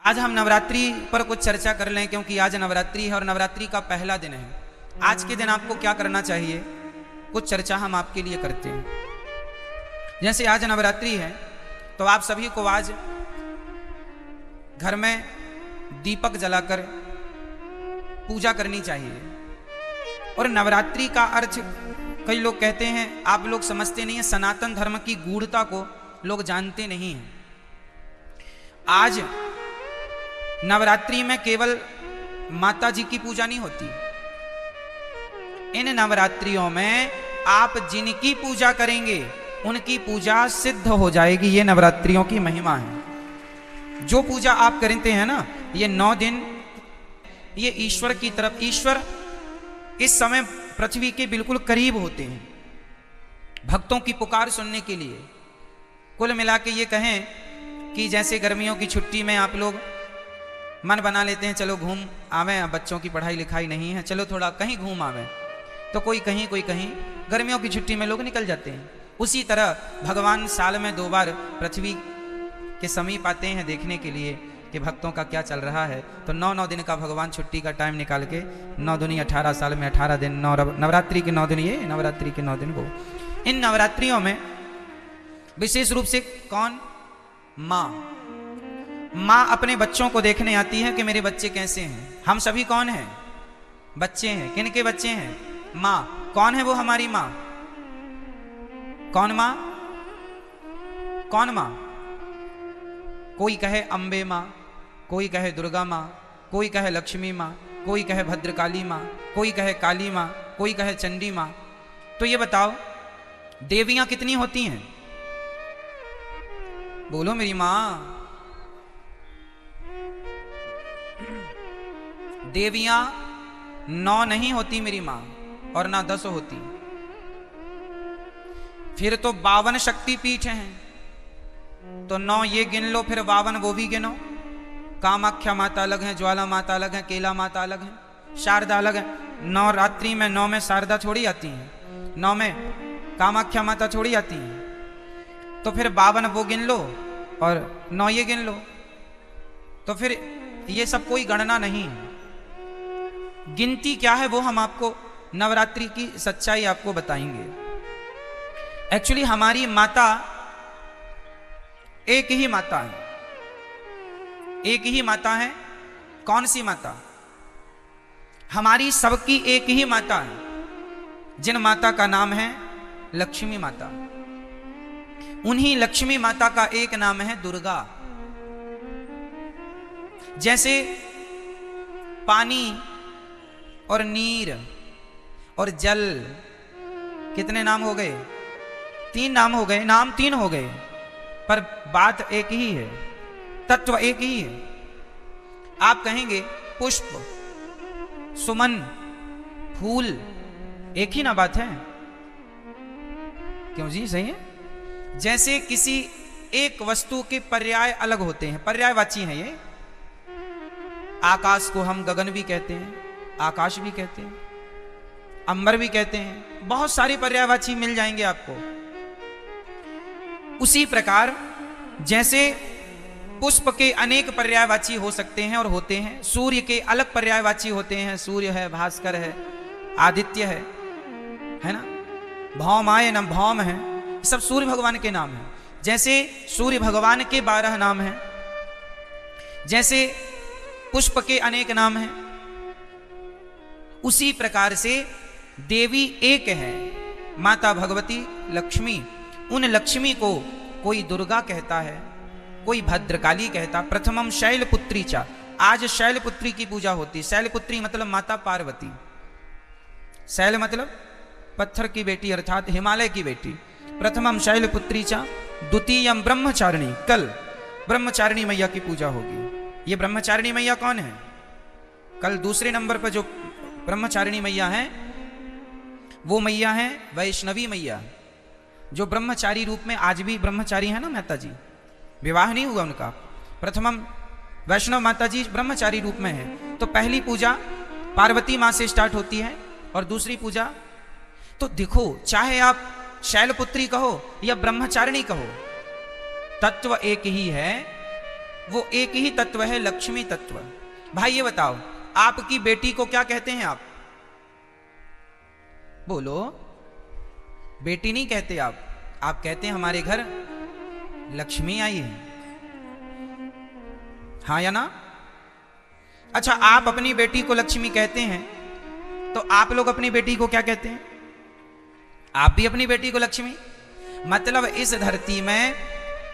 आज हम नवरात्रि पर कुछ चर्चा कर लें, क्योंकि आज नवरात्रि है और नवरात्रि का पहला दिन है। आज के दिन आपको क्या करना चाहिए, कुछ चर्चा हम आपके लिए करते हैं। जैसे आज नवरात्रि है तो आप सभी को आज घर में दीपक जलाकर पूजा करनी चाहिए। और नवरात्रि का अर्थ कई लोग कहते हैं, आप लोग समझते नहीं हैं, सनातन धर्म की गूढ़ता को लोग जानते नहीं हैं। आज नवरात्रि में केवल माता जी की पूजा नहीं होती, इन नवरात्रियों में आप जिनकी पूजा करेंगे उनकी पूजा सिद्ध हो जाएगी। ये नवरात्रियों की महिमा है। जो पूजा आप करते हैं ना, ये 9 दिन ये ईश्वर की तरफ, ईश्वर इस समय पृथ्वी के बिल्कुल करीब होते हैं भक्तों की पुकार सुनने के लिए। कुल मिला के ये कहें कि जैसे गर्मियों की छुट्टी में आप लोग मन बना लेते हैं, चलो घूम आवे, बच्चों की पढ़ाई लिखाई नहीं है, चलो थोड़ा कहीं घूम आवे, तो कोई कहीं कोई कहीं, गर्मियों की छुट्टी में लोग निकल जाते हैं। उसी तरह भगवान साल में 2 बार पृथ्वी के समीप आते हैं देखने के लिए कि भक्तों का क्या चल रहा है। तो 9 दिन का भगवान छुट्टी का टाइम निकाल के 9 दूनी 18 साल में 18 दिन, नवरात्रि के 9 दिन, ये नवरात्रि के 9 दिन वो। इन नवरात्रियों में विशेष रूप से कौन, माँ अपने बच्चों को देखने आती है कि मेरे बच्चे कैसे हैं। हम सभी कौन हैं, बच्चे हैं। किन के बच्चे हैं, माँ। कौन है वो हमारी माँ, कौन माँ, कौन माँ। कोई कहे अम्बे माँ, कोई कहे दुर्गा माँ, कोई कहे लक्ष्मी माँ, कोई कहे भद्रकाली माँ, कोई कहे काली माँ, कोई कहे चंडी माँ। तो ये बताओ देवियां कितनी होती हैं, बोलो मेरी माँ। देवियां 9 नहीं होती मेरी माँ, और ना 10 होती। फिर तो 52 शक्तिपीठ हैं, तो 9 ये गिन लो, फिर 52 वो भी गिनो। कामाख्या माता अलग है, ज्वाला माता अलग है, केला माता अलग है, शारदा अलग है। नवरात्रि में 9 में शारदा थोड़ी आती है, 9 में कामाख्या माता थोड़ी आती है। तो फिर 52 वो गिन लो और 9 ये गिन लो, तो फिर ये सब कोई गणना नहीं है। गिनती क्या है वो हम आपको नवरात्रि की सच्चाई आपको बताएंगे। एक्चुअली हमारी माता एक ही माता है, एक ही माता है। कौन सी माता, हमारी सबकी एक ही माता है, जिन माता का नाम है लक्ष्मी माता। उन्हीं लक्ष्मी माता का एक नाम है दुर्गा। जैसे पानी और नीर और जल, कितने नाम हो गए, 3 नाम हो गए, नाम 3 हो गए, पर बात एक ही है, तत्व एक ही है। आप कहेंगे पुष्प, सुमन, फूल, एक ही ना बात है, क्यों जी, सही है। जैसे किसी एक वस्तु के पर्याय अलग होते हैं, पर्यायवाची हैं ये। आकाश को हम गगन भी कहते हैं, आकाश भी कहते हैं, अंबर भी कहते हैं, बहुत सारी पर्यायवाची मिल जाएंगे आपको। उसी प्रकार जैसे पुष्प के अनेक पर्यायवाची हो सकते हैं और होते हैं, सूर्य के अलग पर्यायवाची होते हैं, सूर्य है, भास्कर है, आदित्य है ना, भौमाय न भौम है, सब सूर्य भगवान के नाम हैं। जैसे सूर्य भगवान के 12 नाम हैं, जैसे पुष्प के अनेक नाम हैं, उसी प्रकार से देवी एक है, माता भगवती लक्ष्मी। उन लक्ष्मी को कोई दुर्गा कहता है, कोई भद्रकाली कहता। प्रथमम शैलपुत्री चा, आज शैलपुत्री की पूजा होती। शैलपुत्री मतलब माता पार्वती। शैल मतलब पत्थर की बेटी, अर्थात हिमालय की बेटी। प्रथमम शैलपुत्री चा, द्वितीयम ब्रह्मचारिणी। कल ब्रह्मचारिणी मैया की पूजा होगी। ये ब्रह्मचारिणी मैया कौन है, कल दूसरे नंबर पर जो ब्रह्मचारिणी मैया है वो मैया है वैष्णवी मैया, जो ब्रह्मचारी रूप में आज भी ब्रह्मचारी है ना माता जी, विवाह नहीं हुआ उनका। प्रथमम वैष्णव माता जी ब्रह्मचारी रूप में है। तो पहली पूजा पार्वती माँ से स्टार्ट होती है और दूसरी पूजा, तो देखो चाहे आप शैलपुत्री कहो या ब्रह्मचारिणी कहो, तत्व एक ही है। वो एक ही तत्व है, लक्ष्मी तत्व। भाई ये बताओ, आपकी बेटी को क्या कहते हैं आप? बोलो। बेटी नहीं कहते आप कहते हैं हमारे घर लक्ष्मी आई है। हाँ या ना? अच्छा, आप अपनी बेटी को लक्ष्मी कहते हैं, तो आप लोग अपनी बेटी को क्या कहते हैं? आप भी अपनी बेटी को लक्ष्मी। मतलब इस धरती में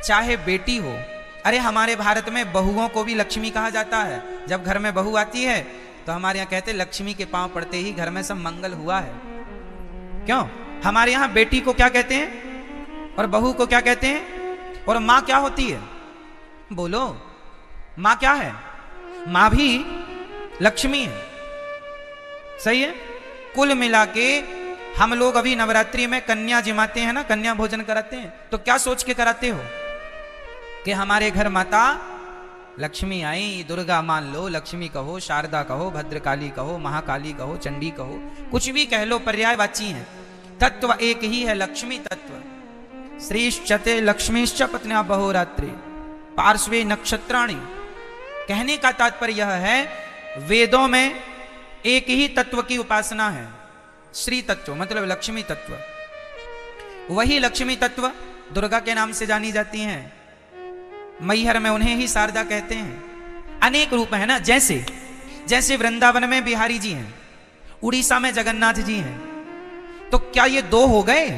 चाहे बेटी हो, अरे हमारे भारत में बहुओं को भी लक्ष्मी कहा जाता है। जब घर में बहू आती है तो हमारे यहाँ कहते हैं लक्ष्मी के पांव पड़ते ही घर में सब मंगल हुआ है। क्यों? हमारे यहाँ बेटी को क्या कहते हैं और बहू को क्या कहते हैं? और माँ क्या होती है? बोलो, माँ क्या है? माँ भी लक्ष्मी है। सही है। कुल मिला के हम लोग अभी नवरात्रि में कन्या जिमाते हैं ना, कन्या भोजन कराते हैं, तो क्या सोच के कराते हो कि हमारे घर माता लक्ष्मी आई। दुर्गा मान लो, लक्ष्मी कहो, शारदा कहो, भद्रकाली कहो, महाकाली कहो, चंडी कहो, कुछ भी कह लो, पर्यायवाची है। तत्व एक ही है, लक्ष्मी तत्व। श्रीश्चते लक्ष्मीश्च पत्न्या बहोरात्रि पार्श्वे नक्षत्राणि। कहने का तात्पर्य यह है, वेदों में एक ही तत्व की उपासना है, श्री तत्व, मतलब लक्ष्मी तत्व। वही लक्ष्मी तत्व दुर्गा के नाम से जानी जाती हैं। मैहर में उन्हें ही शारदा कहते हैं। अनेक रूप है ना, जैसे वृंदावन में बिहारी जी हैं, उड़ीसा में जगन्नाथ जी हैं, तो क्या ये दो हो गए?